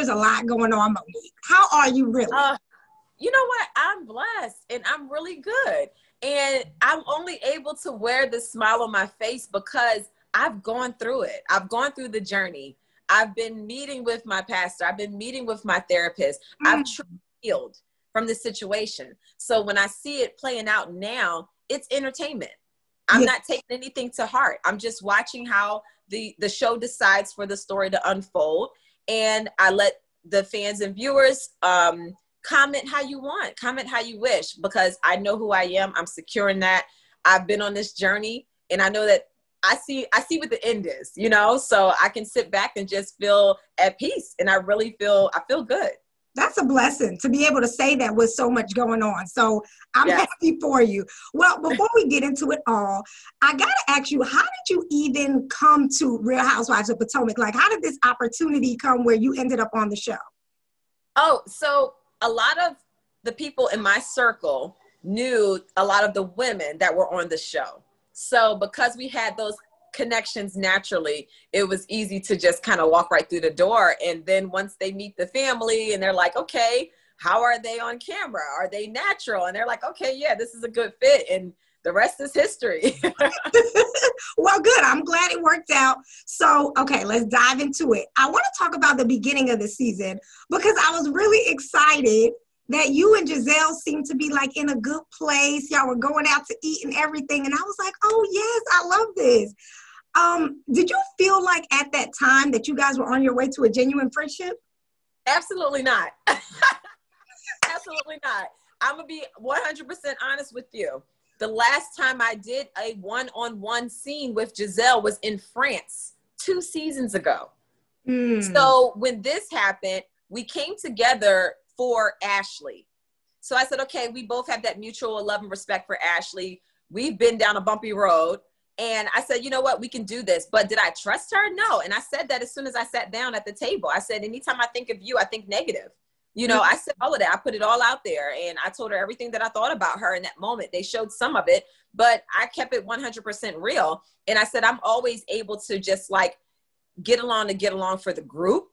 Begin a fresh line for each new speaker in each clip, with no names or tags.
there's a lot going on, Monique. How are you really?
You know what? I'm blessed and I'm really good. And I'm only able to wear this smile on my face because I've gone through it. I've gone through the journey. I've been meeting with my pastor. I've been meeting with my therapist. I've truly healed from this situation. So when I see it playing out now, it's entertainment. I'm not taking anything to heart. I'm just watching how the show decides for the story to unfold. And I let the fans and viewers comment how you want, comment how you wish, because I know who I am. I'm secure in that. I've been on this journey and I know that I see what the end is, you know, so I can sit back and just feel at peace. And I feel good.
That's a blessing to be able to say that with so much going on. So I'm happy for you. Well, before we get into it all, I got to ask you, how did you even come to Real Housewives of Potomac? Like, how did this opportunity come where you ended up on the show?
Oh, so a lot of the people in my circle knew a lot of the women that were on the show. So because we had those connections naturally, it was easy to just kind of walk right through the door. And then once they meet the family and they're like, okay, how are they on camera? Are they natural? And they're like, okay, yeah, this is a good fit. And the rest is history.
Well, good. I'm glad it worked out. So, okay, let's dive into it. I want to talk about the beginning of the season because I was really excited that you and Giselle seemed to be like in a good place. Y'all were going out to eat and everything. And I was like, oh yes, I love this. Did you feel like at that time that you guys were on your way to a genuine friendship?
Absolutely not. Absolutely not. I'm going to be 100% honest with you. The last time I did a one-on-one scene with Giselle was in France 2 seasons ago. So when this happened, we came together for Ashley. So I said, okay, we both have that mutual love and respect for Ashley. We've been down a bumpy road. And I said, you know what, we can do this. But did I trust her? No. And I said that as soon as I sat down at the table. I said, anytime I think of you, I think negative. You know, I said all of that. I put it all out there. And I told her everything that I thought about her in that moment. They showed some of it, but I kept it 100% real. And I said, I'm always able to just like get along for the group.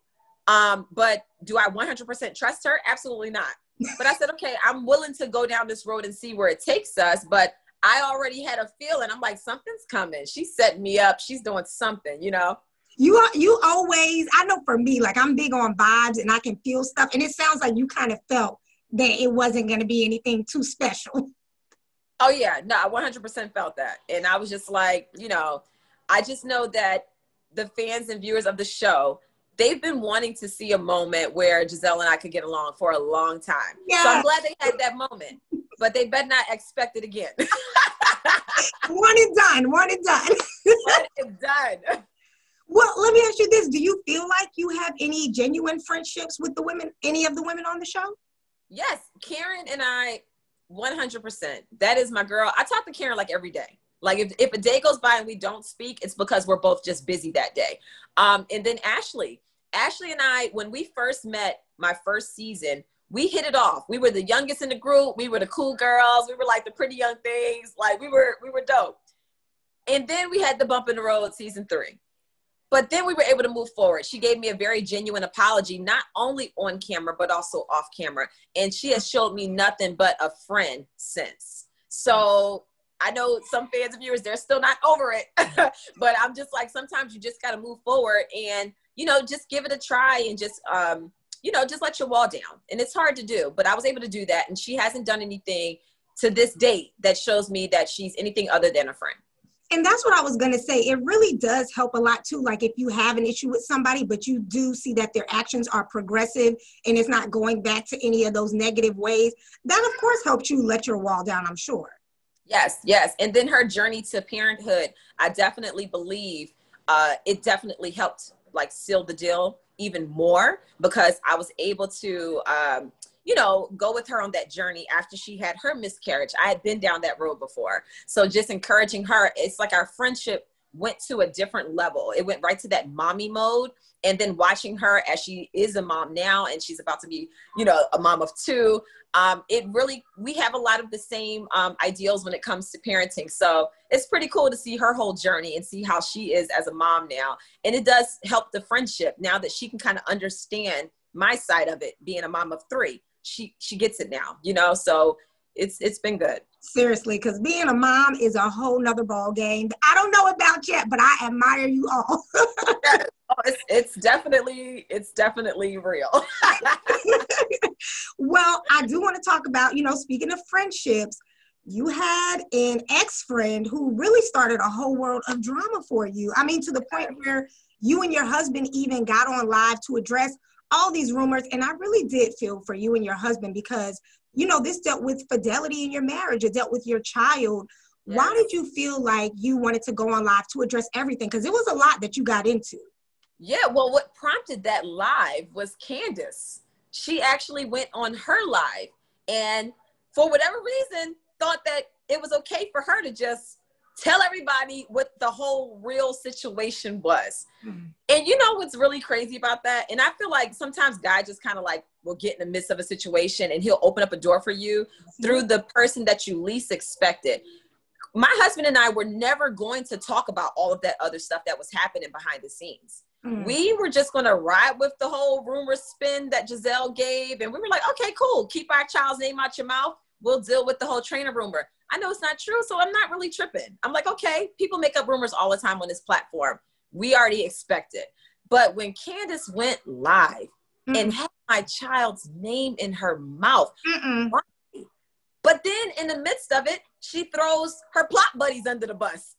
But do I 100% trust her? Absolutely not. But I said, okay, I'm willing to go down this road and see where it takes us. But I already had a feeling. I'm like, something's coming. She's setting me up. She's doing something, you know?
You always, I know for me, like I'm big on vibes and I can feel stuff. And it sounds like you kind of felt that it wasn't going to be anything too special.
Oh yeah, no, I 100% felt that. And I was just like, you know, I just know that the fans and viewers of the show, they've been wanting to see a moment where Giselle and I could get along for a long time. Yeah. So I'm glad they had that moment, but they better not expect it again.
One and done.
One and done.
Well, let me ask you this. Do you feel like you have any genuine friendships with the women, any of the women on the show?
Yes. Karen and I, 100%. That is my girl. I talk to Karen like every day. Like if a day goes by and we don't speak, it's because we're both just busy that day. And then Ashley and I, when we first met my first season, we hit it off. We were the youngest in the group. We were the cool girls. We were like the pretty young things. Like we were dope. And then we had the bump in the road season 3. But then we were able to move forward. She gave me a very genuine apology, not only on camera, but also off camera. And she has showed me nothing but a friend since. So I know some fans and viewers, they're still not over it. But I'm just like, sometimes you just got to move forward and, you know, just give it a try and just, you know, just let your wall down. And it's hard to do, but I was able to do that. And she hasn't done anything to this date that shows me that she's anything other than a friend.
And that's what I was going to say. It really does help a lot too. Like if you have an issue with somebody, but you do see that their actions are progressive and it's not going back to any of those negative ways, that of course helps you let your wall down, I'm sure.
Yes, yes. And then her journey to parenthood, I definitely believe it definitely helped like seal the deal even more because I was able to, you know, go with her on that journey after she had her miscarriage. I had been down that road before. So just encouraging her, it's like our friendship went to a different level. It went right to that mommy mode. And then watching her as she is a mom now and she's about to be, you know, a mom of 2, it really, we have a lot of the same ideals when it comes to parenting. So it's pretty cool to see her whole journey and see how she is as a mom now. And it does help the friendship now that she can kind of understand my side of it, being a mom of 3. She gets it now, you know, so it's been good.
Seriously, because being a mom is a whole nother ball game. I don't know about yet, but I admire you all.
It's definitely real.
Well, I do want to talk about, you know, speaking of friendships, you had an ex-friend who really started a whole world of drama for you. I mean, to the point where you and your husband even got on live to address all these rumors. And I really did feel for you and your husband because, you know, this dealt with fidelity in your marriage. It dealt with your child. Yes. Why did you feel like you wanted to go on live to address everything? Because it was a lot that you got into.
Yeah, well, what prompted that live was Candiace. She actually went on her live and for whatever reason thought that it was okay for her to just tell everybody what the whole real situation was. Mm-hmm. And you know what's really crazy about that? And I feel like sometimes guys just kind of like will get in the midst of a situation and he'll open up a door for you through the person that you least expected. My husband and I were never going to talk about all of that other stuff that was happening behind the scenes. Mm. We were just going to ride with the whole rumor spin that Giselle gave. And we were like, okay, cool. Keep our child's name out your mouth. We'll deal with the whole trainer rumor. I know it's not true, so I'm not really tripping. I'm like, okay, people make up rumors all the time on this platform. We already expect it. But when Candiace went live and had my child's name in her mouth, but then in the midst of it, she throws her plot buddies under the bus.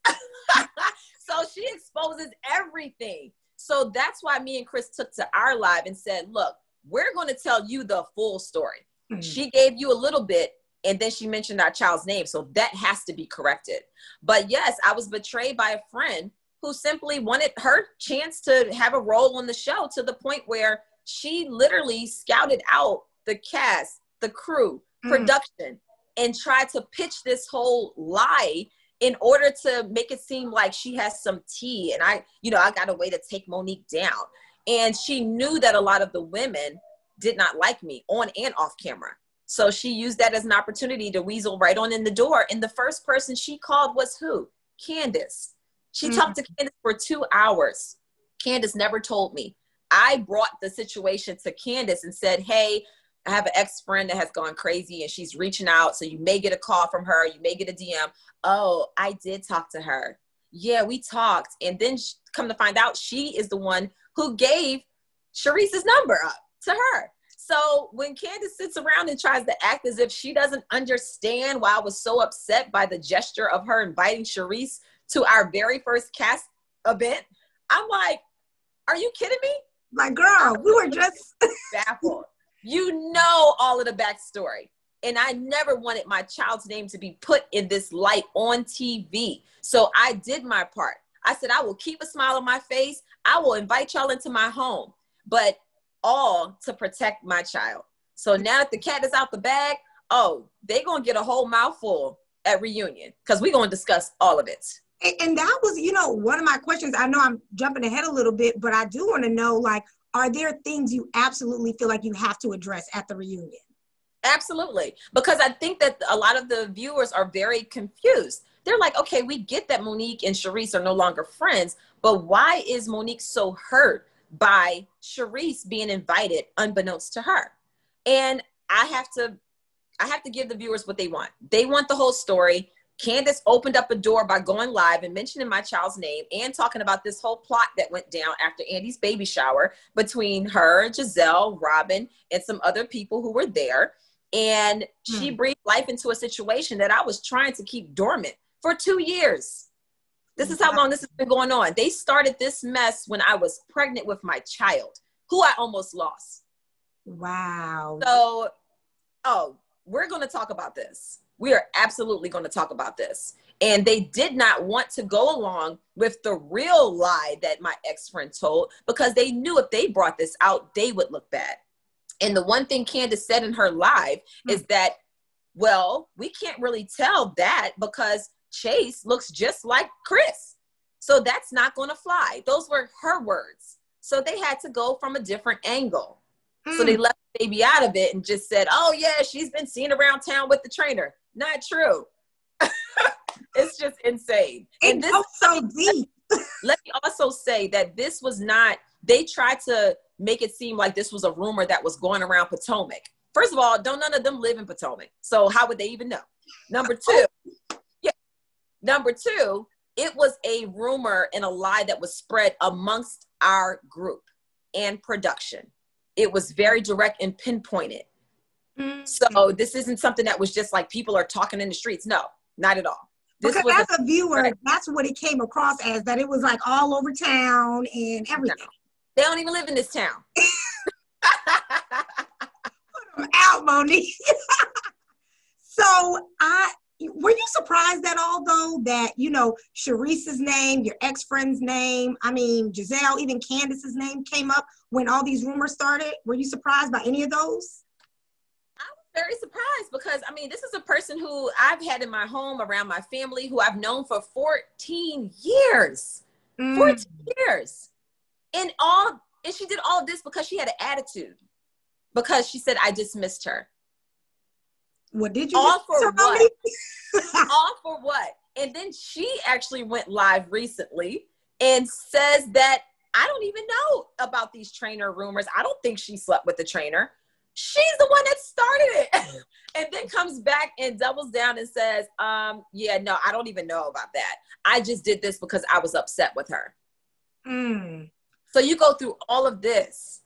So she exposes everything. So that's why me and Chris took to our live and said, look, we're going to tell you the full story. She gave you a little bit, and then she mentioned our child's name. So that has to be corrected. But yes, I was betrayed by a friend who simply wanted her chance to have a role on the show to the point where she literally scouted out the cast, the crew, production, and tried to pitch this whole lie in order to make it seem like she has some tea. And I got a way to take Monique down. And she knew that a lot of the women did not like me on and off camera. So she used that as an opportunity to weasel right on in the door. And the first person she called was who? Candiace. She talked to Candiace for 2 hours. Candiace never told me. I brought the situation to Candiace and said, hey, I have an ex-friend that has gone crazy and she's reaching out. So you may get a call from her. You may get a DM. Oh, I did talk to her. Yeah, we talked. And then come to find out she is the one who gave Sharice's number up to her. So when Candiace sits around and tries to act as if she doesn't understand why I was so upset by the gesture of her inviting Sharice to our very first cast event, I'm like, are you kidding me?
Like, girl, we were just
baffled. You know all of the backstory. And I never wanted my child's name to be put in this light on TV. So I did my part. I said, I will keep a smile on my face. I will invite y'all into my home, but all to protect my child. So now that the cat is out the bag, they're going to get a whole mouthful at reunion because we're going to discuss all of it.
And that was, one of my questions. I know I'm jumping ahead a little bit, but I do want to know, like, are there things you absolutely feel like you have to address at the reunion?
Absolutely. Because I think that a lot of the viewers are very confused. They're like, okay, we get that Monique and Sharice are no longer friends, but why is Monique so hurt by Sharice being invited unbeknownst to her? And I have to give the viewers what they want. They want the whole story. Candiace opened up a door by going live and mentioning my child's name and talking about this whole plot that went down after Andy's baby shower between her, Giselle, Robin, and some other people who were there. And she breathed life into a situation that I was trying to keep dormant for 2 years. This is how long this has been going on. They started this mess when I was pregnant with my child, who I almost lost.
Wow.
So, we're going to talk about this. We are absolutely going to talk about this. And they did not want to go along with the real lie that my ex-friend told because they knew if they brought this out, they would look bad. And the one thing Candiace said in her live is that, well, we can't really tell that because Chase looks just like Chris. So that's not going to fly. Those were her words. So they had to go from a different angle. So they left the baby out of it and just said, oh yeah, she's been seen around town with the trainer. Not true. It's just insane.
And this is so deep.
Let me also say that this was not, they tried to make it seem like this was a rumor that was going around Potomac. First of all, don't none of them live in Potomac. So how would they even know? Number two, it was a rumor and a lie that was spread amongst our group and production. It was very direct and pinpointed. So this isn't something that was just like people are talking in the streets. No, not at all.
Because as a viewer, that's what it came across as, that it was like all over town and everything.
No, they don't even live in this town.
Put them out, Monique. So were you surprised at all, though, that, you know, Sharice's name, your ex-friend's name, I mean, Giselle, even Candiace's name came up when all these rumors started? Were you surprised by any of those?
I was very surprised because, I mean, this is a person who I've had in my home around my family who I've known for 14 years. 14 years. And she did all of this because she had an attitude. Because she said, I dismissed her.
What did you
all for what? All for what? And then she actually went live recently and says that I don't even know about these trainer rumors. I don't think she slept with the trainer. She's the one that started it. And then comes back and doubles down and says, yeah, no, I don't even know about that. I just did this because I was upset with her. So you go through all of this,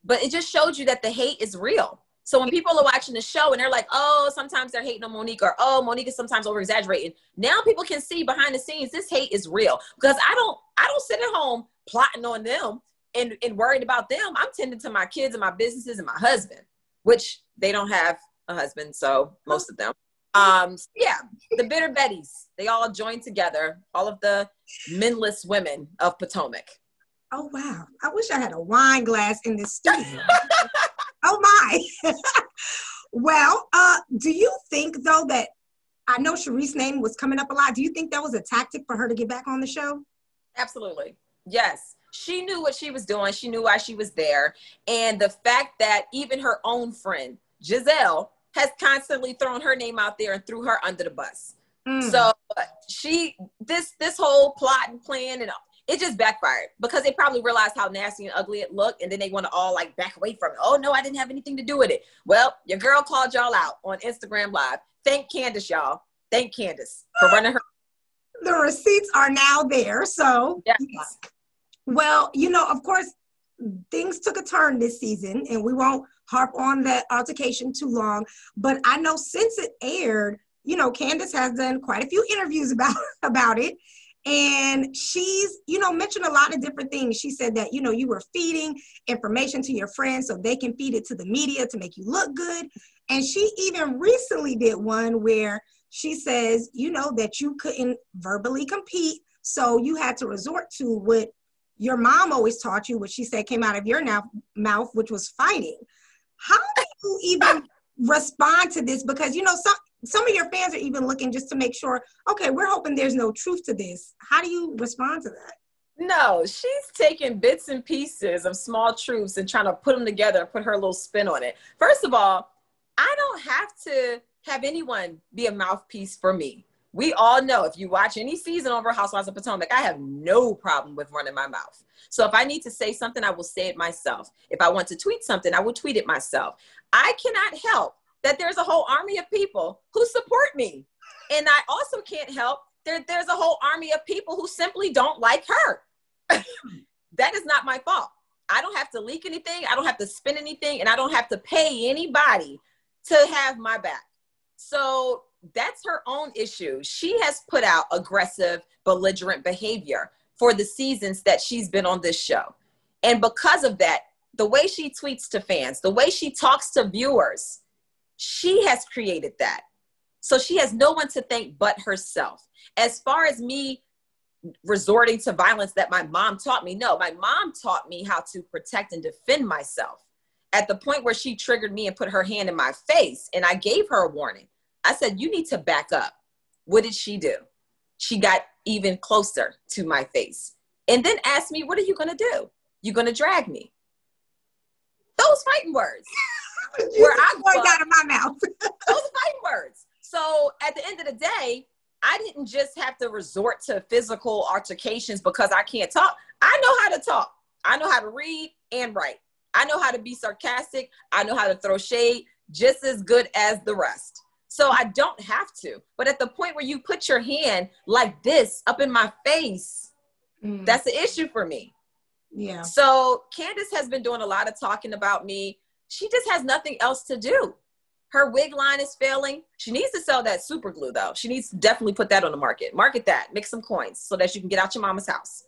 but it just showed you that the hate is real. So when people are watching the show and they're like, oh, sometimes they're hating on Monique, or, oh, Monique is sometimes over-exaggerating. Now people can see behind the scenes, this hate is real. Because I don't sit at home plotting on them and worried about them. I'm tending to my kids and my businesses and my husband, which they don't have a husband, so most of them. Yeah, the bitter Bettys, they all joined together, all of the menless women of Potomac.
Oh, wow. I wish I had a wine glass in this studio. Oh, my. Well, do you think, though, that I know Sharice's name was coming up a lot. Do you think that was a tactic for her to get back on the show?
Absolutely. Yes. She knew what she was doing. She knew why she was there. And the fact that even her own friend, Giselle, has constantly thrown her name out there and threw her under the bus. So this whole plot and plan, and it just backfired because they probably realized how nasty and ugly it looked. And then they want to all like back away from it. Oh no, I didn't have anything to do with it. Well, your girl called y'all out on Instagram Live. Thank Candiace, y'all. Thank Candiace for running her.
The receipts are now there. So,
yeah.
Yes. Well, you know, of course, things took a turn this season and we won't harp on that altercation too long. But I know since it aired, you know, Candiace has done quite a few interviews about it. And she's, you know, mentioned a lot of different things. She said that, you know, you were feeding information to your friends so they can feed it to the media to make you look good. And she even recently did one where she says, you know, that you couldn't verbally compete. So you had to resort to what your mom always taught you, which she said came out of your mouth, which was fighting. How do you even respond to this? Because, you know, some of your fans are even looking just to make sure, okay, we're hoping there's no truth to this. How do you respond to that?
No, she's taking bits and pieces of small truths and trying to put them together and put her little spin on it. First of all, I don't have to have anyone be a mouthpiece for me. We all know if you watch any season over Housewives of Potomac, I have no problem with running my mouth. So if I need to say something, I will say it myself. If I want to tweet something, I will tweet it myself. I cannot help that there's a whole army of people who support me. And I also can't help there's a whole army of people who simply don't like her. That is not my fault. I don't have to leak anything. I don't have to spin anything. And I don't have to pay anybody to have my back. So that's her own issue. She has put out aggressive, belligerent behavior for the seasons that she's been on this show. And because of that, the way she tweets to fans, the way she talks to viewers, she has created that. So she has no one to thank but herself. As far as me resorting to violence that my mom taught me, no, my mom taught me how to protect and defend myself. At the point where she triggered me and put her hand in my face, and I gave her a warning. I said, you need to back up. What did she do? She got even closer to my face and then asked me, what are you going to do? You going to drag me? Those fighting words.
Where I got out of my mouth.
Those fighting words. So at the end of the day, I didn't just have to resort to physical altercations because I can't talk. I know how to talk. I know how to read. and write. I know how to be sarcastic. I know how to throw shade just as good as the rest. So I don't have to. But at the point where you put your hand like this up in my face, that's the issue for me.
Yeah.
So Candiace has been doing a lot of talking about me. She just has nothing else to do. Her wig line is failing. She needs to sell that super glue, though. She needs to definitely put that on the market. Market that. Make some coins so that you can get out your mama's house.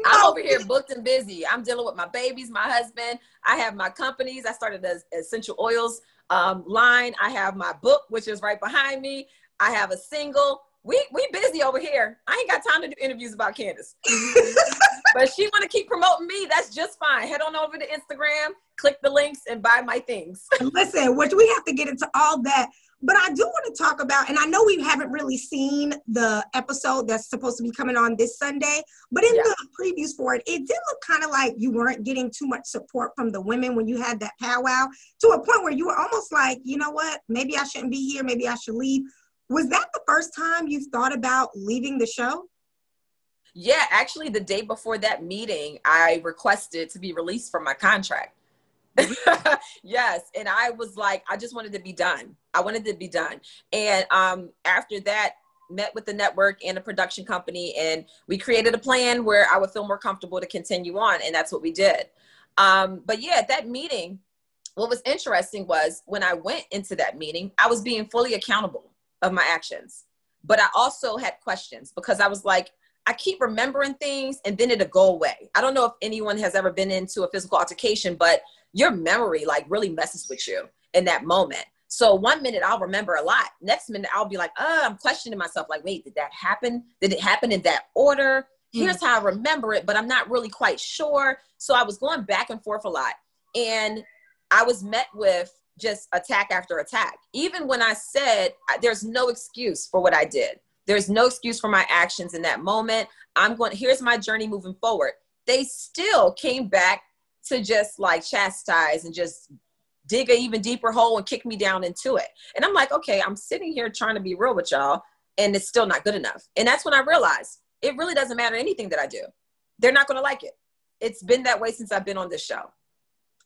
I'm over here booked and busy. I'm dealing with my babies, my husband. I have my companies. I started an essential oils line. I have my book, which is right behind me. I have a single. We busy over here. I ain't got time to do interviews about Candiace. But she want to keep promoting me. That's just fine. Head on over to Instagram, click the links, and buy my things.
Listen, which we have to get into all that. But I do want to talk about, and I know we haven't really seen the episode that's supposed to be coming on this Sunday, but in the previews for it, it did look kind of like you weren't getting too much support from the women when you had that powwow, to a point where you were almost like, you know what, maybe I shouldn't be here, maybe I should leave. Was that the first time you thought about leaving the show?
Yeah, actually, the day before that meeting, I requested to be released from my contract. Yes. And I was like, I just wanted to be done. I wanted to be done. And after that, met with the network and the production company, and we created a plan where I would feel more comfortable to continue on. And that's what we did. But yeah, at that meeting, what was interesting was when I went into that meeting, I was being fully accountable of my actions. But I also had questions because I was like, I keep remembering things and then it'll go away. I don't know if anyone has ever been into a physical altercation, but your memory like really messes with you in that moment. So one minute I'll remember a lot. Next minute I'll be like, I'm questioning myself. Like, wait, did that happen? Did it happen in that order? Here's how I remember it, but I'm not really quite sure. So I was going back and forth a lot. And I was met with just attack after attack. Even when I said there's no excuse for what I did. There's no excuse for my actions in that moment. Here's my journey moving forward. They still came back to just like chastise and just dig an even deeper hole and kick me down into it. And I'm like, okay, I'm sitting here trying to be real with y'all and it's still not good enough. And that's when I realized it really doesn't matter anything that I do. They're not going to like it. It's been that way since I've been on this show.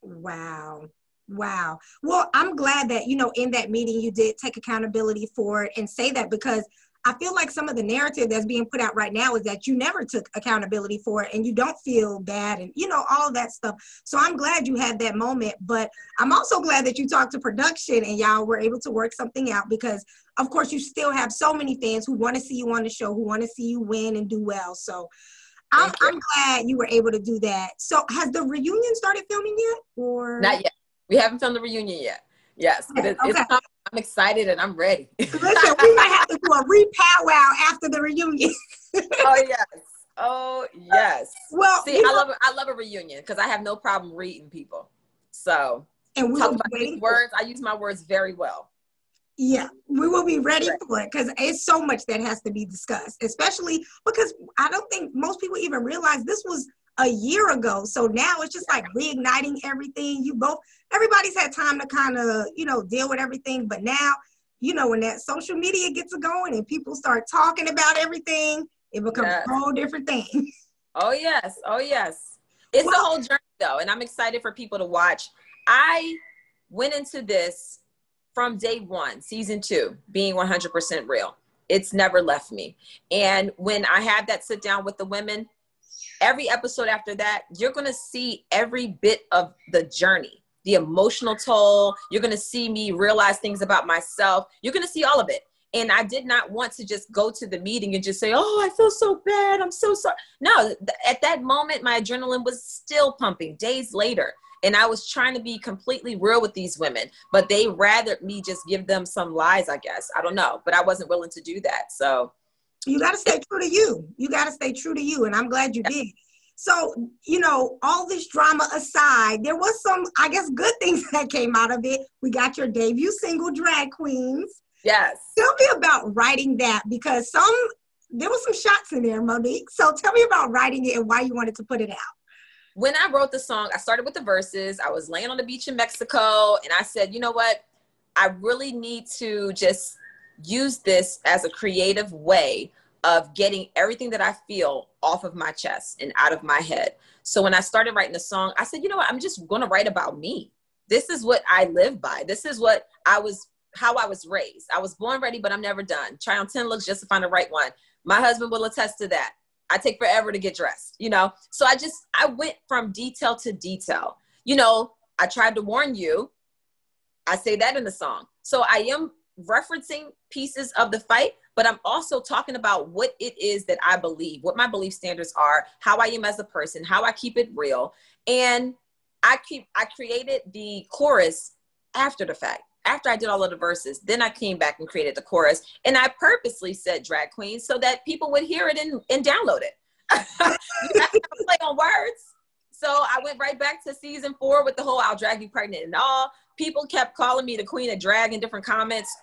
Wow. Wow. Well, I'm glad that, in that meeting, you did take accountability for it and say that, because I feel like some of the narrative that's being put out right now is that you never took accountability for it and you don't feel bad and, all of that stuff. So I'm glad you had that moment, but I'm also glad that you talked to production and y'all were able to work something out, because of course you still have so many fans who want to see you on the show, who want to see you win and do well. So I'm glad you were able to do that. So has the reunion started filming yet, or? Not yet.
We haven't filmed the reunion yet. Yes, but it's coming. I'm excited and I'm ready.
Listen, we might have to do a re-powwow after the reunion.
Oh yes. Well, see, I love a reunion because I have no problem reading people. So, and we talk about these words. I use my words very well.
Yeah, we will be ready for it because it's so much that has to be discussed, especially because I don't think most people even realize this was a year ago. So now it's just like reigniting everything. Everybody's had time to kind of, deal with everything. But now, when that social media gets going and people start talking about everything, it becomes a whole different thing.
Oh, yes. Oh, yes. It's the whole journey, though. And I'm excited for people to watch. I went into this from day one, season 2, being 100% real. It's never left me. And when I had that sit down with the women, every episode after that, you're going to see every bit of the journey, the emotional toll. You're going to see me realize things about myself. You're going to see all of it. And I did not want to just go to the meeting and just say, oh, I feel so bad. I'm so sorry. No, at that moment, my adrenaline was still pumping days later. And I was trying to be completely real with these women, but they rather me just give them some lies, I guess. I don't know, but I wasn't willing to do that. So
you got to stay true to you. You got to stay true to you. And I'm glad you did. So, all this drama aside, there was some, I guess, good things that came out of it. We got your debut single, Drag Queens.
Yes.
Tell me about writing that, because there was some shots in there, Monique. So tell me about writing it and why you wanted to put it out.
When I wrote the song, I started with the verses. I was laying on the beach in Mexico, and I said, you know what? I really need to just use this as a creative way of getting everything that I feel off of my chest and out of my head. So when I started writing the song, I said, you know what, I'm just going to write about me. This is what I live by. This is how I was raised. I was born ready, but I'm never done. Try on 10 looks just to find the right one. My husband will attest to that. I take forever to get dressed, you know? So I went from detail to detail. You know, I tried to warn you. I say that in the song. So I am referencing pieces of the fight, but I'm also talking about what it is that I believe, what my belief standards are, how I am as a person, how I keep it real. And I created the chorus after the fact. After I did all of the verses, then I came back and created the chorus. And I purposely said drag queen so that people would hear it and download it. You have to play on words. So I went right back to season 4 with the whole I'll drag you pregnant and all. People kept calling me the queen of drag in different comments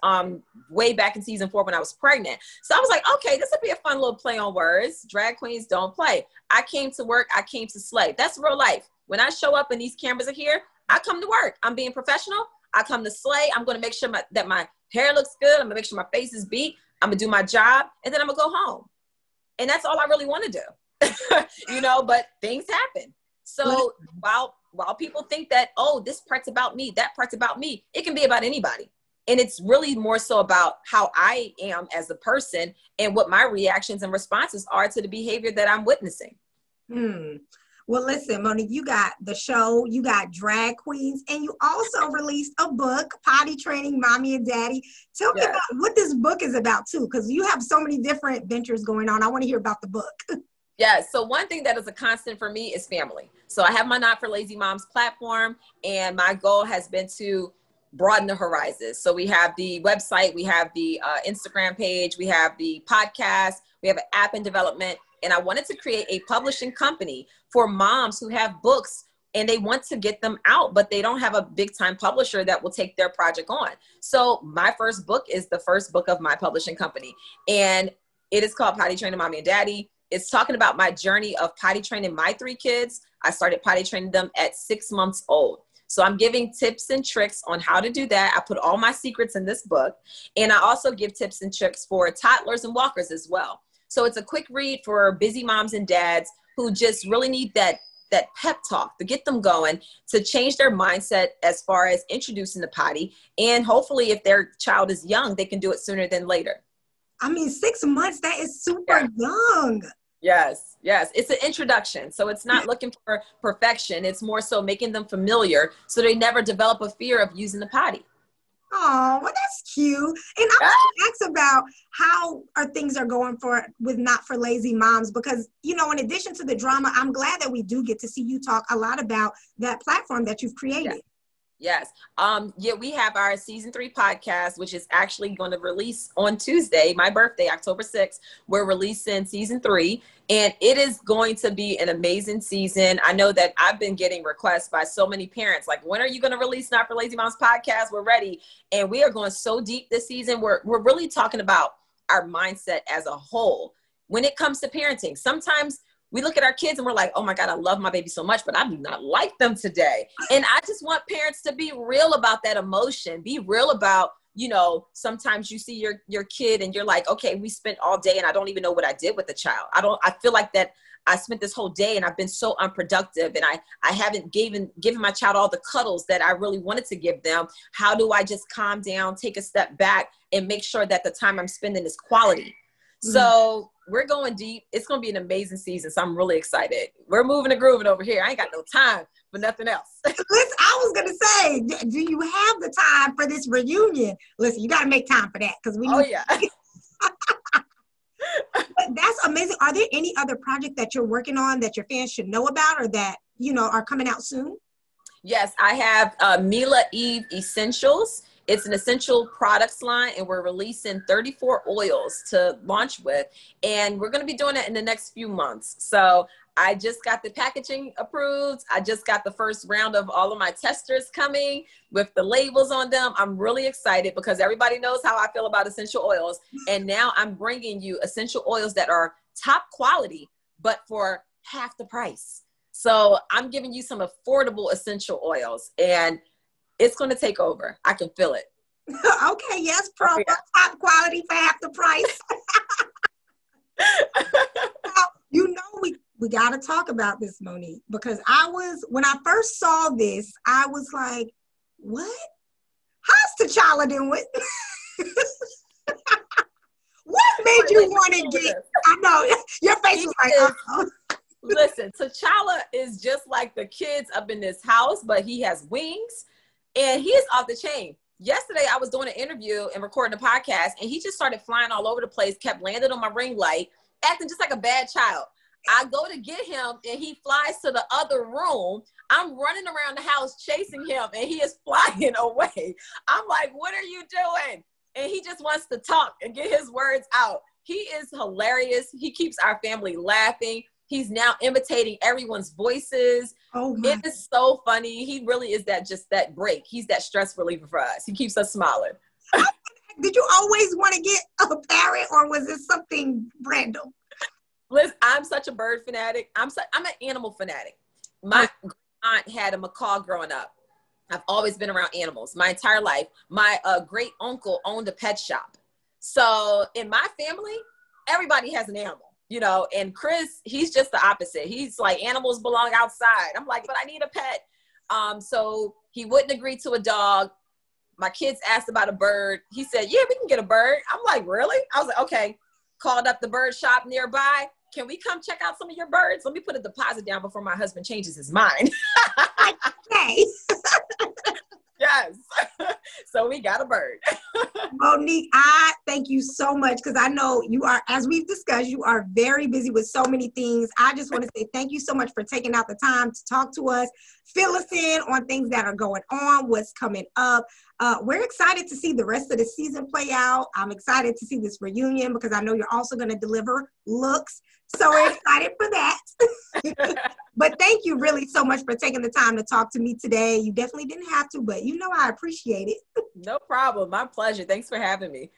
way back in season 4 when I was pregnant. So I was like, okay, this would be a fun little play on words. Drag queens don't play. I came to work. I came to slay. That's real life. When I show up and these cameras are here, I come to work. I'm being professional. I come to slay. I'm going to make sure that my hair looks good. I'm going to make sure my face is beat. I'm going to do my job. And then I'm going to go home. And that's all I really want to do. You know, but things happen. So while people think that, oh, this part's about me, that part's about me, it can be about anybody. And it's really more so about how I am as a person and what my reactions and responses are to the behavior that I'm witnessing.
Well, listen, Monique, you got the show, you got drag queens, and you also released a book, Potty Training Mommy and Daddy. Tell me about what this book is about too, because you have so many different ventures going on. I want to hear about the book.
Yeah, so one thing that is a constant for me is family. So I have my Not for Lazy Moms platform, and my goal has been to broaden the horizons. So we have the website, we have the Instagram page, we have the podcast, we have an app in development, and I wanted to create a publishing company for moms who have books and they want to get them out, but they don't have a big time publisher that will take their project on. So my first book is the first book of my publishing company, and it is called Potty Training Mommy and Daddy. It's talking about my journey of potty training my 3 kids. I started potty training them at 6 months old. So I'm giving tips and tricks on how to do that. I put all my secrets in this book. And I also give tips and tricks for toddlers and walkers as well. So it's a quick read for busy moms and dads who just really need that pep talk to get them going, to change their mindset as far as introducing the potty. And hopefully if their child is young, they can do it sooner than later.
I mean, 6 months, that is super young.
Yes. It's an introduction. So it's not looking for perfection. It's more so making them familiar so they never develop a fear of using the potty.
Oh, well, that's cute. And I want to ask about how things are going with Not for Lazy Moms, because, you know, in addition to the drama, I'm glad that we do get to see you talk a lot about that platform that you've created.
Yes. We have our season 3 podcast, which is actually going to release on Tuesday, my birthday, October 6th. We're releasing season 3, and it is going to be an amazing season. I know that I've been getting requests by so many parents, like, when are you going to release Not for Lazy Moms podcast? We're ready. And we are going so deep this season. We're really talking about our mindset as a whole when it comes to parenting. Sometimes we look at our kids and we're like, oh my God, I love my baby so much, but I do not like them today. And I just want parents to be real about that emotion. Be real about, you know, sometimes you see your kid and you're like, okay, we spent all day and I don't even know what I did with the child. I feel like that I spent this whole day and I've been so unproductive and I haven't given my child all the cuddles that I really wanted to give them. How do I just calm down, take a step back, and make sure that the time I'm spending is quality? So we're going deep. It's going to be an amazing season. So I'm really excited. We're moving and grooving over here. I ain't got no time for nothing else.
Listen, I was going to say, do you have the time for this reunion? Listen, you got to make time for that, because we need.
Oh, yeah.
That's amazing. Are there any other projects that you're working on that your fans should know about, or that, you know, are coming out soon?
Yes, I have Mila Eve Essentials. It's an essential products line, and we're releasing 34 oils to launch with. And we're going to be doing it in the next few months. So I just got the packaging approved. I just got the first round of all of my testers coming with the labels on them. I'm really excited because everybody knows how I feel about essential oils. And now I'm bringing you essential oils that are top quality, but for half the price. So I'm giving you some affordable essential oils, and it's going to take over. I can feel it.
Okay, yes, promo, top quality for half the price. You know, we got to talk about this, Monique, because when I first saw this, I was like, what? How's T'Challa doing? What made you want to get, I know, your face was like, uh-oh.
Listen, T'Challa is just like the kids up in this house, but he has wings and he is off the chain. Yesterday, I was doing an interview and recording a podcast, and he just started flying all over the place, kept landing on my ring light, acting just like a bad child. I go to get him, and he flies to the other room. I'm running around the house chasing him, and he is flying away. I'm like, what are you doing? And he just wants to talk and get his words out. He is hilarious. He keeps our family laughing. He's now imitating everyone's voices.
Oh my.
It is so funny. He really is just that break. He's that stress reliever for us. He keeps us smiling.
Did you always want to get a parrot, or was it something random?
Listen, I'm such a bird fanatic. I'm an animal fanatic. My aunt had a macaw growing up. I've always been around animals my entire life. My great uncle owned a pet shop. So in my family, everybody has an animal. You know, and Chris, he's just the opposite. He's like, animals belong outside. I'm like, but I need a pet. So he wouldn't agree to a dog. My kids asked about a bird. He said, yeah, we can get a bird. I'm like, really? I was like, okay. Called up the bird shop nearby. Can we come check out some of your birds? Let me put a deposit down before my husband changes his mind.
Okay.
Yes. So we got a bird.
Monique, I thank you so much, because I know you are, as we've discussed, you are very busy with so many things. I just want to say thank you so much for taking out the time to talk to us, fill us in on things that are going on, what's coming up. We're excited to see the rest of the season play out. I'm excited to see this reunion, because I know you're also going to deliver looks. So we're excited for that. But thank you really so much for taking the time to talk to me today. You definitely didn't have to, but you know I appreciate it.
No problem. My pleasure. Thanks for having me.